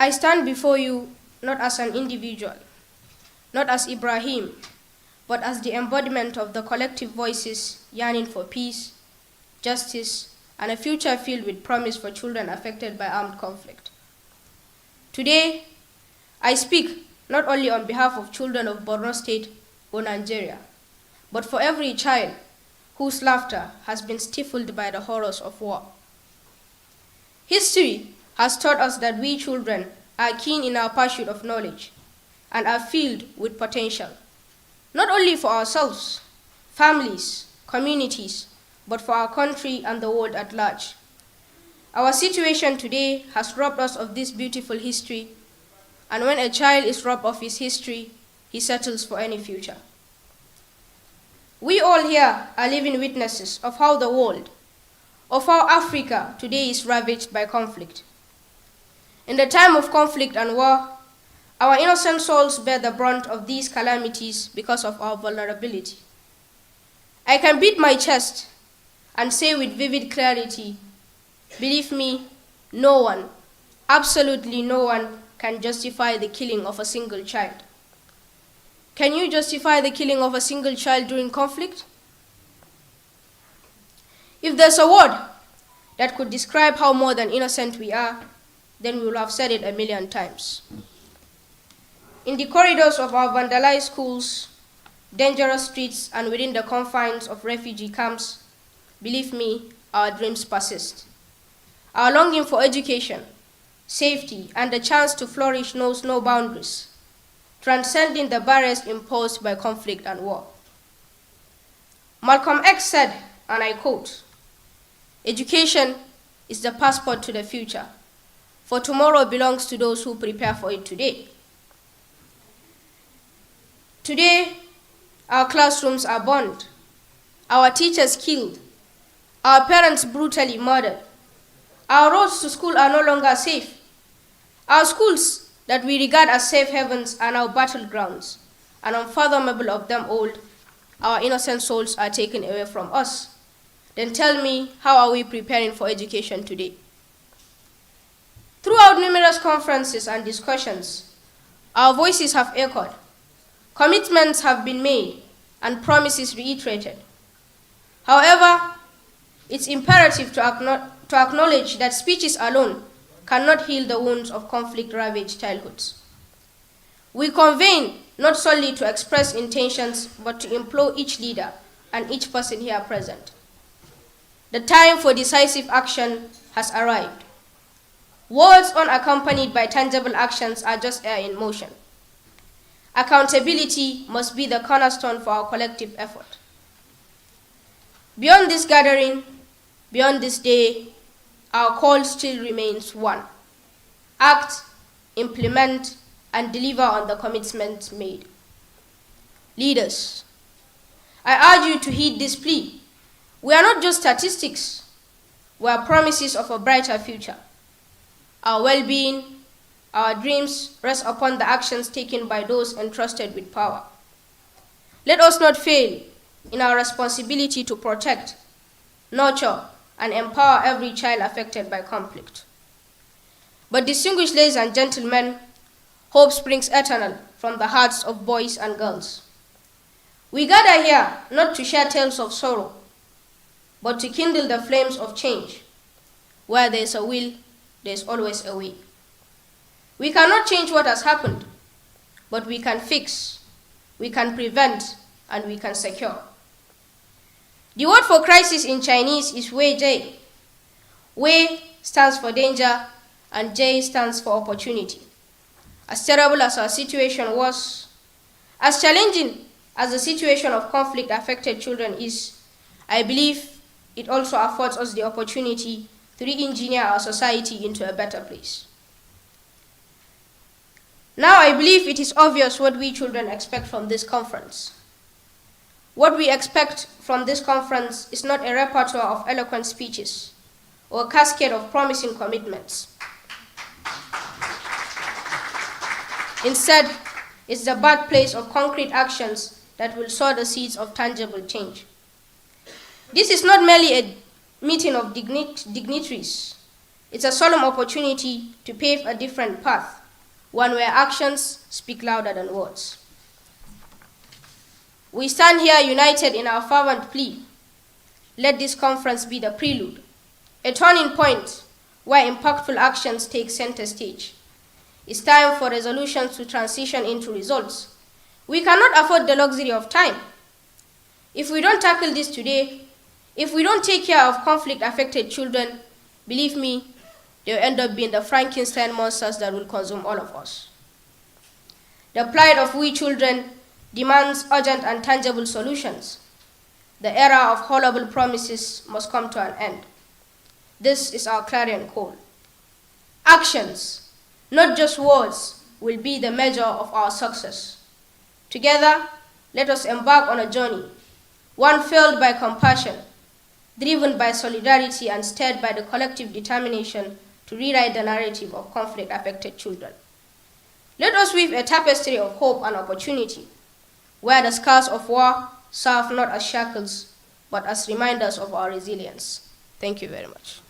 I stand before you not as an individual, not as Ibrahim, but as the embodiment of the collective voices yearning for peace, justice, and a future filled with promise for children affected by armed conflict. Today, I speak not only on behalf of children of Borno State or Nigeria, but for every child whose laughter has been stifled by the horrors of war. History has taught us that we children are keen in our pursuit of knowledge and are filled with potential, not only for ourselves, families, communities, but for our country and the world at large. Our situation today has robbed us of this beautiful history, and when a child is robbed of his history, he settles for any future. We all here are living witnesses of how the world, of how Africa today is ravaged by conflict. In the time of conflict and war, our innocent souls bear the brunt of these calamities because of our vulnerability. I can beat my chest and say with vivid clarity, believe me, no one, absolutely no one, can justify the killing of a single child. Can you justify the killing of a single child during conflict? If there's a word that could describe how more than innocent we are, then we will have said it 1,000,000 times. In the corridors of our vandalized schools, dangerous streets, and within the confines of refugee camps, believe me, our dreams persist. Our longing for education, safety, and the chance to flourish knows no boundaries, transcending the barriers imposed by conflict and war. Malcolm X said, and I quote, "Education is the passport to the future, for tomorrow belongs to those who prepare for it today." Today, our classrooms are burned, our teachers killed, our parents brutally murdered. Our roads to school are no longer safe. Our schools that we regard as safe havens are now battlegrounds, and unfathomable of them all, our innocent souls are taken away from us. Then tell me, how are we preparing for education today? Throughout numerous conferences and discussions, our voices have echoed, commitments have been made, and promises reiterated. However, it's imperative to acknowledge that speeches alone cannot heal the wounds of conflict-ravaged childhoods. We convene not solely to express intentions, but to implore each leader and each person here present. The time for decisive action has arrived. Words unaccompanied by tangible actions are just air in motion. Accountability must be the cornerstone for our collective effort. Beyond this gathering, beyond this day, our call still remains one: act, implement, and deliver on the commitments made. Leaders, I urge you to heed this plea. We are not just statistics, we are promises of a brighter future. Our well-being, our dreams rest upon the actions taken by those entrusted with power. Let us not fail in our responsibility to protect, nurture, and empower every child affected by conflict. But distinguished ladies and gentlemen, hope springs eternal from the hearts of boys and girls. We gather here not to share tales of sorrow, but to kindle the flames of change. Where there is a will, there is always a way. We cannot change what has happened, but we can fix, we can prevent, and we can secure. The word for crisis in Chinese is Wei Jie. Wei stands for danger, and J stands for opportunity. As terrible as our situation was, as challenging as the situation of conflict-affected children is, I believe it also affords us the opportunity to re-engineer our society into a better place. Now I believe it is obvious what we children expect from this conference. What we expect from this conference is not a repertoire of eloquent speeches or a cascade of promising commitments. Instead, it's the birthplace of concrete actions that will sow the seeds of tangible change. This is not merely a meeting of dignitaries. It's a solemn opportunity to pave a different path, one where actions speak louder than words. We stand here united in our fervent plea. Let this conference be the prelude, a turning point where impactful actions take center stage. It's time for resolutions to transition into results. We cannot afford the luxury of time. If we don't tackle this today, if we don't take care of conflict-affected children, believe me, they'll end up being the Frankenstein monsters that will consume all of us. The plight of we children demands urgent and tangible solutions. The era of horrible promises must come to an end. This is our clarion call. Actions, not just words, will be the measure of our success. Together, let us embark on a journey, one fueled by compassion, driven by solidarity, and stirred by the collective determination to rewrite the narrative of conflict-affected children. Let us weave a tapestry of hope and opportunity, where the scars of war serve not as shackles, but as reminders of our resilience. Thank you very much.